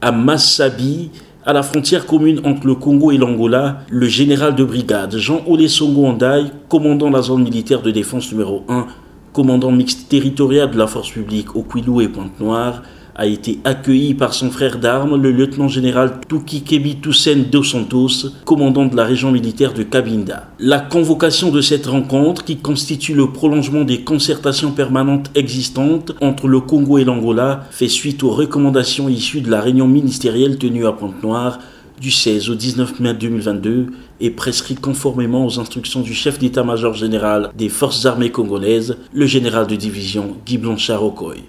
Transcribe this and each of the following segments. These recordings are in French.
À Massabi, à la frontière commune entre le Congo et l'Angola, le général de brigade Jean Olesongo Andaï, commandant la zone militaire de défense numéro 1, commandant mixte territorial de la force publique au Kwilu et Pointe-Noire, a été accueilli par son frère d'armes, le lieutenant-général Tukikebi Toussaint Dos Santos, commandant de la région militaire de Cabinda. La convocation de cette rencontre, qui constitue le prolongement des concertations permanentes existantes entre le Congo et l'Angola, fait suite aux recommandations issues de la réunion ministérielle tenue à Pointe-Noire du 16 au 19 mai 2022 et prescrit conformément aux instructions du chef d'état-major général des forces armées congolaises, le général de division Guy Blanchard-Okoye.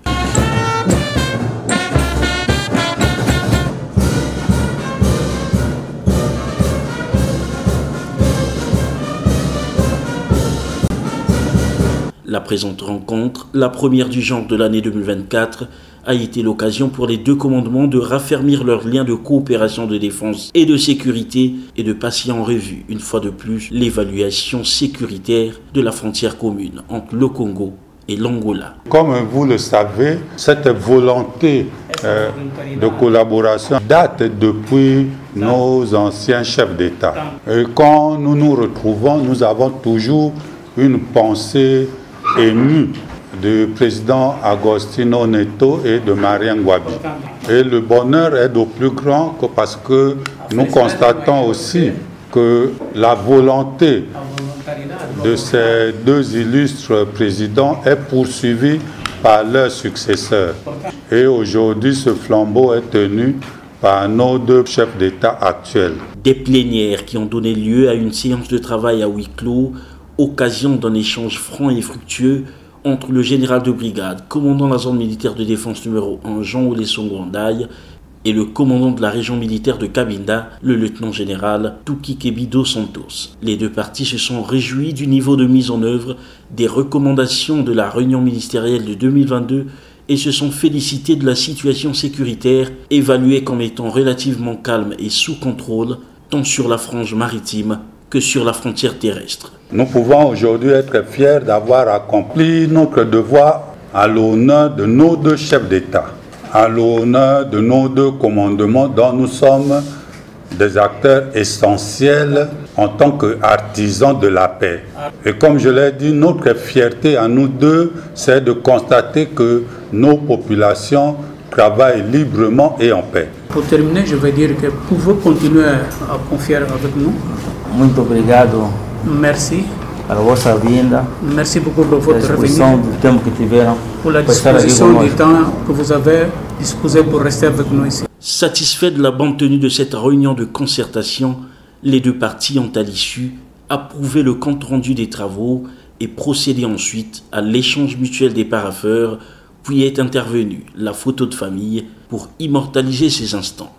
La présente rencontre, la première du genre de l'année 2024, a été l'occasion pour les deux commandements de raffermir leurs liens de coopération de défense et de sécurité et de passer en revue, une fois de plus, l'évaluation sécuritaire de la frontière commune entre le Congo et l'Angola. Comme vous le savez, cette volonté de collaboration date depuis nos anciens chefs d'État. Et quand nous nous retrouvons, nous avons toujours une pensée ému du président Agostino Neto et de Marien Ngouabi. Et le bonheur est au plus grand parce que nous constatons aussi que la volonté de ces deux illustres présidents est poursuivie par leurs successeurs. Et aujourd'hui, ce flambeau est tenu par nos deux chefs d'État actuels. Des plénières qui ont donné lieu à une séance de travail à huis clos, occasion d'un échange franc et fructueux entre le général de brigade, commandant la zone militaire de défense numéro 1, Jean Olesongo Andaï, et le commandant de la région militaire de Cabinda, le lieutenant-général Tukikebi Dos Santos. Les deux parties se sont réjouies du niveau de mise en œuvre des recommandations de la réunion ministérielle de 2022 et se sont félicités de la situation sécuritaire, évaluée comme étant relativement calme et sous contrôle, tant sur la frange maritime que sur la frontière terrestre. Nous pouvons aujourd'hui être fiers d'avoir accompli notre devoir à l'honneur de nos deux chefs d'État, à l'honneur de nos deux commandements dont nous sommes des acteurs essentiels en tant qu'artisans de la paix. Et comme je l'ai dit, notre fierté à nous deux, c'est de constater que nos populations travaillent librement et en paix. Pour terminer, je vais dire que vous pouvez continuer à confier avec nous. Muito obrigado. Merci. A vossa vinda. Merci beaucoup pour votre venue. Pour la disposition du temps que vous avez disposé pour rester avec nous ici. Satisfaits de la bonne tenue de cette réunion de concertation, les deux parties ont à l'issue approuvé le compte-rendu des travaux et procédé ensuite à l'échange mutuel des parapheurs, puis est intervenue la photo de famille pour immortaliser ces instants.